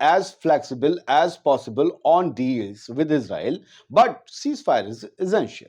as flexible as possible on deals with Israel, but ceasefire is essential।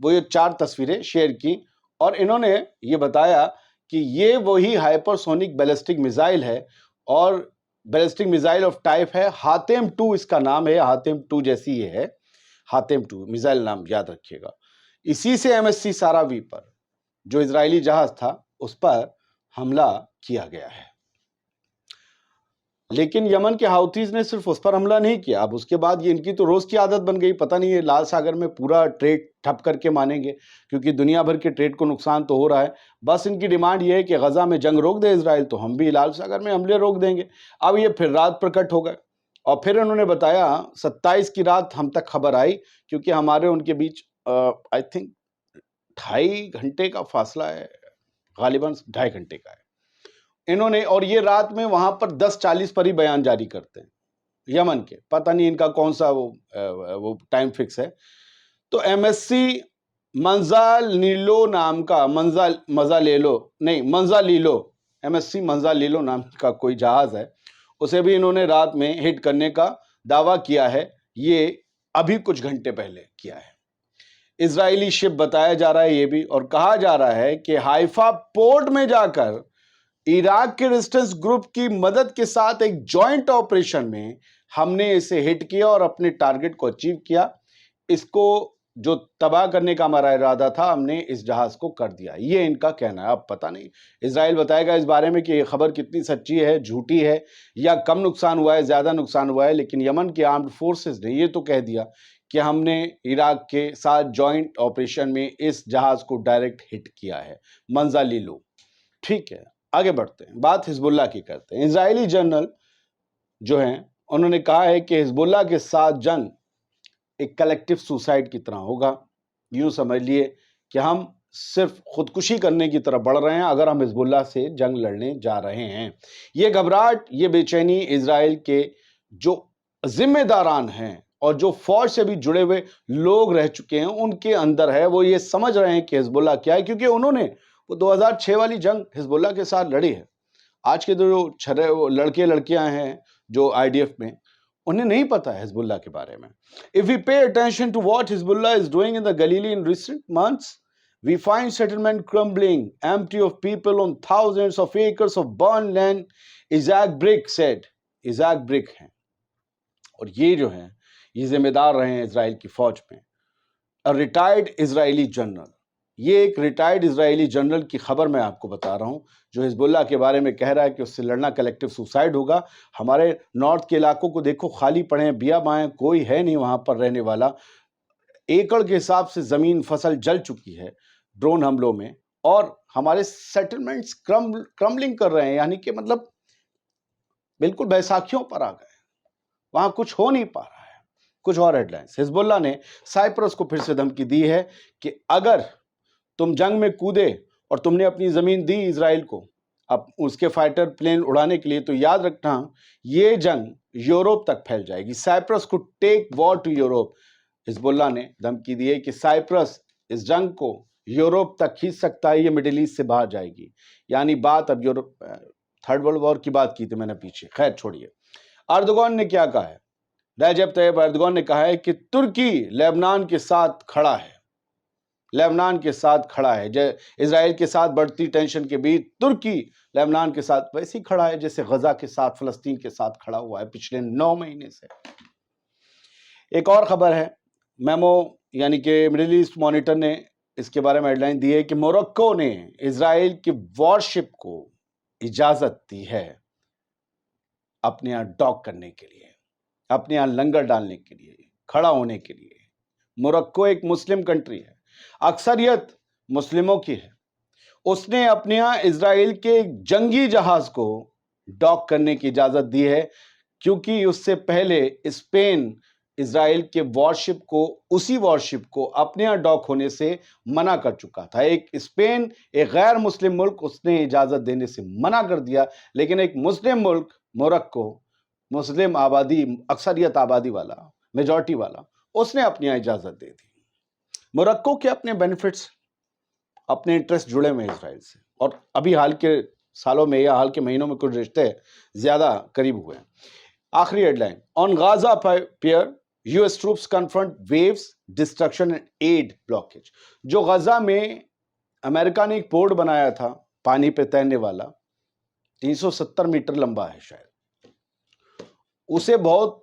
وہ یہ 4 تصویریں share کی اور انہوں نے یہ بتایا کہ یہ وہی ہائپرسونک بیلسٹک میزائل ہے اور بیلسٹک میزائل آف ٹائپ ہے حاتم 2 اس کا نام ہے، حاتم 2 جیسی یہ ہے، حاتم 2 میزائل نام یاد رکھیے گا۔ اسی سے MSC ساراوی پر جو اسرائیلی جہاز تھا اس پر حملہ کیا گیا ہے۔ لیکن یمن کے ہاؤتھیز نے صرف اس پر حملہ نہیں کیا، اب اس کے بعد یہ ان کی تو روز کی عادت بن گئی، پتہ نہیں یہ لال ساگر میں پورا ٹریڈ ٹھپ کر کے مانیں گے، کیونکہ دنیا بھر کے ٹریڈ کو نقصان تو ہو رہا ہے۔ بس ان کی ڈیمانڈ یہ ہے کہ غزہ میں جنگ روک دے اسرائیل تو ہم بھی لال ساگر میں حملے روک دیں گے۔ اب یہ پھر رات پرکٹ ہو گئے اور پھر انہوں نے بتایا 27 کی رات ہم تک خبر آئی، کیونکہ ہمارے ان کے بیچ آئی تھنک 2.5 گھنٹے کا فاصلہ ہے، غالباً 2.5 گھنٹے کا ہے۔ انہوں نے، اور یہ رات میں وہاں پر 10:40 پر ہی بیان جاری کرتے ہیں یمن کے، پتہ نہیں ان کا کون سا وہ ٹائم فکس ہے۔ تو MSC منزالیلو نام کا منزالیلو MSC منزالیلو نام کا کوئی جہاز ہے، اسے بھی انہوں نے رات میں ہٹ کرنے کا دعویٰ کیا ہے، یہ ابھی کچھ گھنٹے پہلے کیا ہے۔ اسرائیلی شپ بتایا جا رہا ہے یہ بھی، اور کہا جا رہا ہے کہ حائفہ پورٹ میں جا کر عراق کے ریزسٹنس گروپ کی مدد کے ساتھ ایک جوائنٹ آپریشن میں ہم نے اسے ہٹ کیا اور اپنے ٹارگٹ کو اچیو کیا۔ اس کو جو تباہ کرنے کا ہمارا ارادہ تھا ہم نے اس جہاز کو کر دیا، یہ ان کا کہنا ہے۔ اب پتہ نہیں اسرائیل بتائے گا اس بارے میں کہ یہ خبر کتنی سچی ہے، جھوٹی ہے، یا کم نقصان ہوا ہے، زیادہ نقصان ہوا ہے، لیکن یمن کے آرمڈ فورسز نے یہ تو کہہ دیا کہ ہم نے عراق کے ساتھ جوائنٹ آپریشن میں اس جہاز کو ڈائریکٹ ہٹ کیا ہے، منزالیلو۔ ٹھیک ہے، آگے بڑھتے ہیں، بات حزب اللہ کی کرتے ہیں۔ اسرائیلی جنرل جو ہیں انہوں نے کہا ہے کہ حزب اللہ کے ساتھ جنگ ایک کلیکٹیو سوسائڈ کی طرح ہوگا، یوں سمجھ لیے کہ ہم صرف خودکشی کرنے کی طرف بڑھ رہے ہیں اگر ہم حزب اللہ سے جنگ لڑنے جا رہے ہیں۔ یہ گھبراہٹ، یہ بے چینی اسرائیل کے جو ذمہ داران ہیں اور جو فوج سے بھی جڑے ہوئے لوگ رہ چکے ہیں ان کے اندر ہے، وہ یہ سمجھ رہے ہیں کہ حزب اللہ کیا ہے، کیونکہ انہوں نے وہ 2006 والی جنگ حزب اللہ کے ساتھ لڑی ہے۔ آج کے جو لڑکے لڑکیاں ہیں جو IDF میں، انہیں نہیں پتا ہے حزب اللہ کے بارے میں۔ If we pay attention to what Hezbollah is doing in the Galilee in recent months, we find settlement crumbling, empty of people on thousands of acres of burned land, Isaac Brick said. Isaac Brick ہیں اور یہ جو ہیں یہ ذمہ دار رہے ہیں اسرائیل کی فوج میں، ریٹائرڈ اسرائیلی جنرل۔ یہ ایک ریٹائرڈ اسرائیلی جنرل کی خبر میں آپ کو بتا رہا ہوں جو حزب اللہ کے بارے میں کہہ رہا ہے کہ اس سے لڑنا کلیکٹیو سوسائڈ ہوگا۔ ہمارے نارتھ کے علاقوں کو دیکھو، خالی پڑے ہیں، بیاباں، کوئی ہے نہیں وہاں پر رہنے والا، ایکڑ کے حساب سے زمین فصل جل چکی ہے ڈرون حملوں میں، اور ہمارے سیٹلمنٹس کرمبلنگ کر رہے ہیں، یعنی کہ مطلب بالکل بیساکھیوں پر آ گئے، وہاں کچھ ہو نہیں پا رہا ہے۔ کچھ اور ہیڈ لائنز، حزب اللہ نے سائپرس کو پھر سے دھمکی دی ہے کہ اگر تم جنگ میں کودے اور تم نے اپنی زمین دی اسرائیل کو اب اس کے فائٹر پلین اڑانے کے لیے، تو یاد رکھنا یہ جنگ یورپ تک پھیل جائے گی۔ سائپرس کو ٹیک وار ٹو یورپ، حزب اللہ نے دھمکی دی ہے کہ سائپرس اس جنگ کو یورپ تک کھینچ سکتا ہے، یہ مڈل ایسٹ سے باہر جائے گی۔ یعنی بات اب یورپ، تھرڈ ورلڈ وار کی بات کی تھی میں نے پیچھے، خیر چھوڑیے۔ اردوغان نے کیا کہا ہے؟ رجب طیب اردوغان نے کہا ہے کہ ترکی لبنان کے ساتھ کھڑا ہے، لبنان کے ساتھ کھڑا ہے۔ اسرائیل کے ساتھ بڑھتی ٹینشن کے بیچ ترکی لبنان کے ساتھ ویسے ہی کھڑا ہے جیسے غزہ کے ساتھ، فلسطین کے ساتھ کھڑا ہوا ہے پچھلے 9 مہینے سے۔ ایک اور خبر ہے، میمو یعنی کہ مڈل ایسٹ مانیٹر نے اس کے بارے میں ہیڈ لائن دی ہے کہ موروکو نے اسرائیل کی وارشپ کو اجازت دی ہے اپنے یہاں ڈاک کرنے کے لیے، اپنے یہاں لنگر ڈالنے کے لیے، کھڑا ہونے کے لیے۔ موروکو ایک مسلم کنٹری ہے، اکثریت مسلموں کی ہے، اس نے اپنے یہاں اسرائیل کے جنگی جہاز کو ڈاک کرنے کی اجازت دی ہے، کیونکہ اس سے پہلے اسپین اسرائیل کے وارشپ کو، اسی وارشپ کو اپنے یہاں ڈاک ہونے سے منع کر چکا تھا۔ ایک اسپین، ایک غیر مسلم ملک، اس نے اجازت دینے سے منع کر دیا، لیکن ایک مسلم ملک موروکو، مسلم آبادی، اکثریت آبادی والا، میجورٹی والا، اس نے اپنی یہاں اجازت دے دی۔ موروکو کے اپنے بینیفٹس، اپنے انٹرسٹ جڑے ہوئے ہیں اسرائیل سے، اور ابھی حال کے سالوں میں یا حال کے مہینوں میں کچھ رشتے زیادہ قریب ہوئے ہیں۔ آخری ہیڈ لائن، on Gaza pier US troops confront waves, destruction and aid blockage. جو غزہ میں امریکہ نے ایک پورٹ بنایا تھا پانی پہ تیرنے والا 370 میٹر لمبا ہے شاید، اسے بہت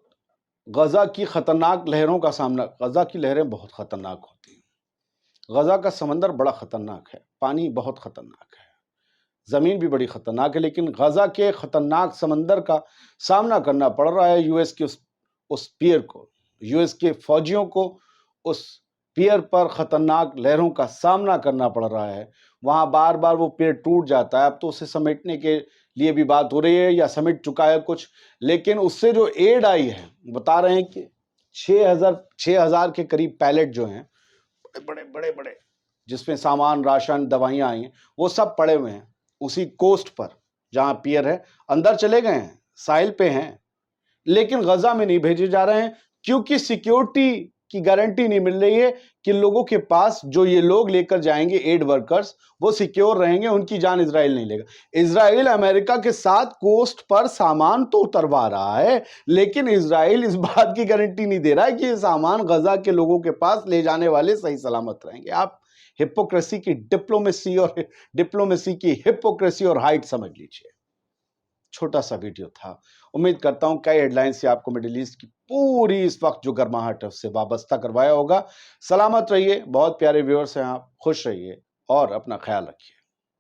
غزہ کی خطرناک لہروں کا سامنا، غزہ کی لہریں بہت خطرناک ہوتی ہیں، غزہ کا سمندر بڑا خطرناک ہے، پانی بہت خطرناک ہے، زمین بھی بڑی خطرناک ہے، لیکن غزہ کے خطرناک سمندر کا سامنا کرنا پڑ رہا ہے US کے اس پیئر کو، US کے فوجیوں کو اس پیئر پر خطرناک لہروں کا سامنا کرنا پڑ رہا ہے۔ وہاں بار بار وہ پیئر ٹوٹ جاتا ہے، اب تو اسے سمیٹنے کے لیے بھی بات ہو رہی ہے یا سمٹ چکا ہے کچھ، لیکن اس سے جو ایڈ آئی ہے بتا رہے ہیں کہ 6,000 کے قریب پیلٹ جو ہیں بڑے بڑے جس میں سامان، راشن، دوائیاں آئی ہیں، وہ سب پڑے ہوئے ہیں اسی کوسٹ پر جہاں پیئر ہے، اندر چلے گئے ہیں، ساحل پہ ہیں، لیکن غزہ میں نہیں بھیجے جا رہے ہیں کیونکہ سیکیورٹی کی گارنٹی نہیں مل رہی ہے کہ لوگوں کے پاس جو یہ لوگ لے کر جائیں گے ایڈ ورکرز وہ سیکیور رہیں گے، ان کی جان اسرائیل نہیں لے گا۔ اسرائیل امریکہ کے ساتھ کوسٹ پر سامان تو اتروا رہا ہے، لیکن اسرائیل اس بات کی گارنٹی نہیں دے رہا ہے کہ یہ سامان غزہ کے لوگوں کے پاس لے جانے والے صحیح سلامت رہیں گے۔ آپ ہپوکریسی کی ڈپلومیسی کی ہپوکریسی اور ہائٹ سمجھ لیجئے۔ چھوٹا سا ویڈیو تھا، امید کرتا ہوں کئی ہیڈ لائن سے آپ کو مڈل ایسٹ کی پوری اس وقت جو گرماہٹ ہے اس سے وابستہ کروایا ہوگا۔ سلامت رہیے، بہت پیارے ویورز ہیں آپ، خوش رہیے اور اپنا خیال رکھیے۔